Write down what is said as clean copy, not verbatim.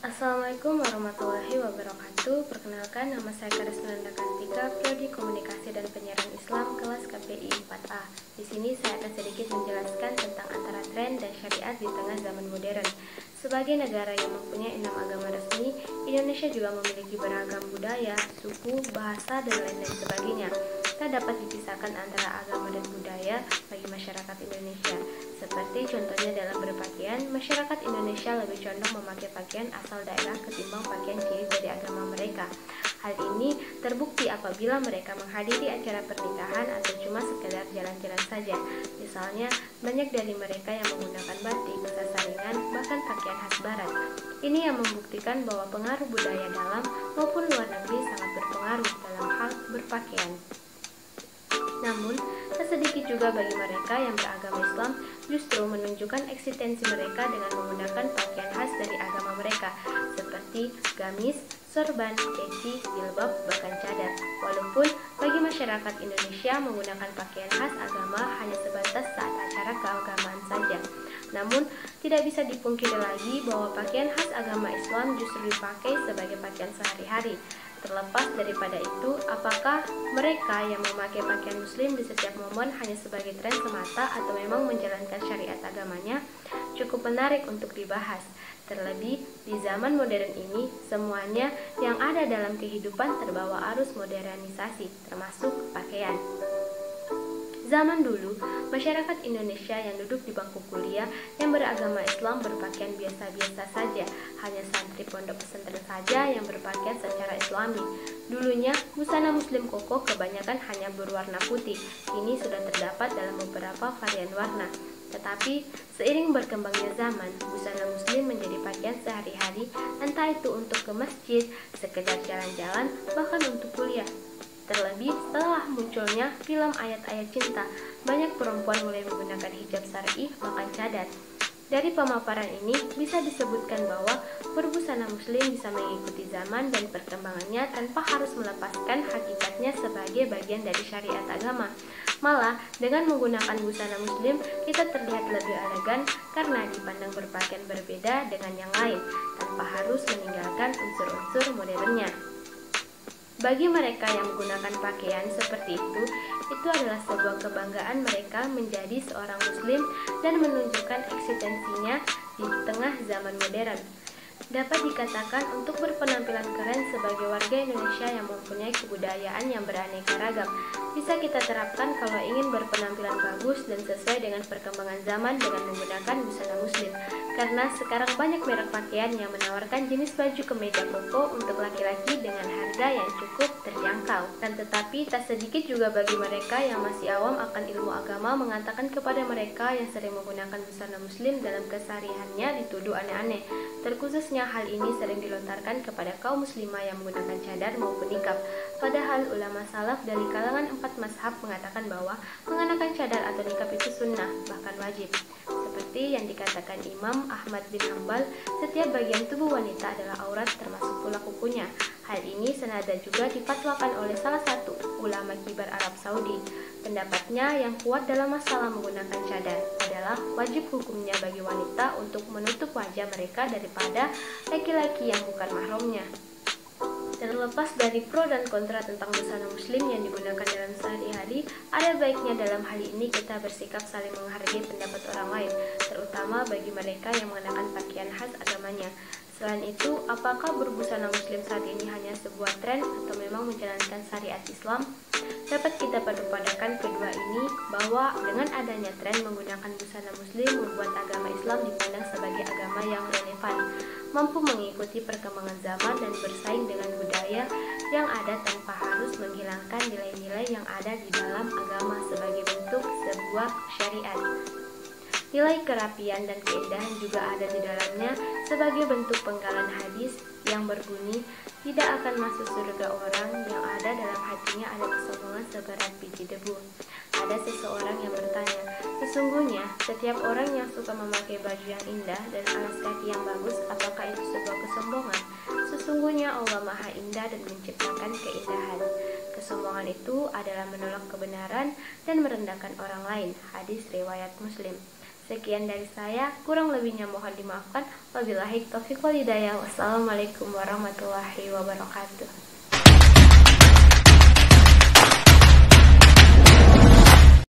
Assalamualaikum warahmatullahi wabarakatuh. Perkenalkan, nama saya Karisma Kartika, Prodi Komunikasi dan Penyiaran Islam, kelas KPI 4A. Di sini saya akan sedikit menjelaskan tentang antara tren dan syariat di tengah zaman modern. Sebagai negara yang mempunyai 6 agama resmi, Indonesia juga memiliki beragam budaya, suku, bahasa, dan lain-lain sebagainya. Tak dapat dipisahkan antara agama dan budaya bagi masyarakat Indonesia. Seperti contohnya dalam berpakaian, masyarakat Indonesia lebih condong memakai pakaian asal daerah ketimbang pakaian ciri dari agama mereka. Hal ini terbukti apabila mereka menghadiri acara pernikahan atau cuma sekedar jalan-jalan saja. Misalnya, banyak dari mereka yang menggunakan batik, sasaringan, bahkan pakaian khas barat. Ini yang membuktikan bahwa pengaruh budaya dalam maupun luar negeri sangat berpengaruh dalam hal berpakaian. Namun, tak sedikit juga bagi mereka yang beragama Islam justru menunjukkan eksistensi mereka dengan menggunakan pakaian khas dari agama mereka, seperti gamis, sorban, peci, jilbab, bahkan cadar. Walaupun bagi masyarakat Indonesia menggunakan pakaian khas agama hanya sebatas saat acara keagamaan saja. Namun, tidak bisa dipungkiri lagi bahwa pakaian khas agama Islam justru dipakai sebagai pakaian sehari-hari. Terlepas daripada itu, apakah mereka yang memakai pakaian muslim di setiap momen hanya sebagai tren semata atau memang menjalankan syariat agamanya, cukup menarik untuk dibahas. Terlebih, di zaman modern ini, semuanya yang ada dalam kehidupan terbawa arus modernisasi, termasuk pakaian. Zaman dulu, masyarakat Indonesia yang duduk di bangku kuliah yang beragama Islam berpakaian biasa-biasa saja, hanya santri pondok pesantren saja yang berpakaian secara Islami. Dulunya, busana muslim koko kebanyakan hanya berwarna putih, kini sudah terdapat dalam beberapa varian warna. Tetapi, seiring berkembangnya zaman, busana muslim menjadi pakaian sehari-hari, entah itu untuk ke masjid, sekedar jalan-jalan, bahkan untuk kuliah. Terlebih setelah munculnya film ayat-ayat cinta, banyak perempuan mulai menggunakan hijab syar'i bahkan cadar. Dari pemaparan ini bisa disebutkan bahwa berbusana muslim bisa mengikuti zaman dan perkembangannya tanpa harus melepaskan hakikatnya sebagai bagian dari syariat agama. Malah, dengan menggunakan busana muslim, kita terlihat lebih elegan karena dipandang berpakaian berbeda dengan yang lain, tanpa harus meninggalkan unsur-unsur modernnya. Bagi mereka yang menggunakan pakaian seperti itu adalah sebuah kebanggaan mereka menjadi seorang muslim dan menunjukkan eksistensinya di tengah zaman modern. Dapat dikatakan untuk berpenampilan keren sebagai warga Indonesia yang mempunyai kebudayaan yang beraneka ragam. Bisa kita terapkan kalau ingin berpenampilan bagus dan sesuai dengan perkembangan zaman dengan menggunakan busana muslim. Karena sekarang banyak merek pakaian yang menawarkan jenis baju kemeja koko untuk laki-laki dengan harga yang cukup terjangkau. Dan tetapi tak sedikit juga bagi mereka yang masih awam akan ilmu agama mengatakan kepada mereka yang sering menggunakan busana muslim dalam kesehariannya dituduh aneh-aneh. Terkhususnya hal ini sering dilontarkan kepada kaum muslimah yang menggunakan cadar maupun nikab. Padahal ulama salaf dari kalangan 4 mazhab mengatakan bahwa mengenakan cadar atau nikab itu sunnah, bahkan wajib. Seperti yang dikatakan Imam Ahmad bin Hanbal, setiap bagian tubuh wanita adalah aurat termasuk pula kukunya. Hal ini senada juga difatwakan oleh salah satu ulama kibar Arab Saudi. Pendapatnya yang kuat dalam masalah menggunakan cadar adalah wajib hukumnya bagi wanita untuk menutup wajah mereka daripada laki-laki yang bukan mahramnya. Terlepas dari pro dan kontra tentang busana muslim yang digunakan dalam sehari-hari, ada baiknya dalam hal ini kita bersikap saling menghargai pendapat orang lain, terutama bagi mereka yang mengenakan pakaian khas agamanya. Selain itu, apakah berbusana muslim saat ini hanya sebuah tren atau memang menjalankan syariat Islam? Dapat kita padupadankan kedua ini bahwa dengan adanya tren menggunakan busana muslim membuat agama Islam dipandang sebagai agama yang relevan, mampu mengikuti perkembangan zaman dan bersaing dengan budaya yang ada tanpa harus menghilangkan nilai-nilai yang ada di dalam agama sebagai bentuk sebuah syariat. Nilai kerapian dan keindahan juga ada di dalamnya sebagai bentuk penggalan hadis yang berbunyi, tidak akan masuk surga orang yang ada dalam hatinya ada kesombongan seberat biji debu. Ada seseorang yang bertanya, sesungguhnya setiap orang yang suka memakai baju yang indah dan alas kaki yang bagus, apakah itu sebuah kesombongan? Sesungguhnya Allah Maha Indah dan menciptakan keindahan. kesombongan itu adalah menolak kebenaran dan merendahkan orang lain. Hadis riwayat Muslim. Sekian dari saya, kurang lebihnya mohon dimaafkan. Wabillahi taufiq wal hidayah. Wassalamualaikum warahmatullahi wabarakatuh.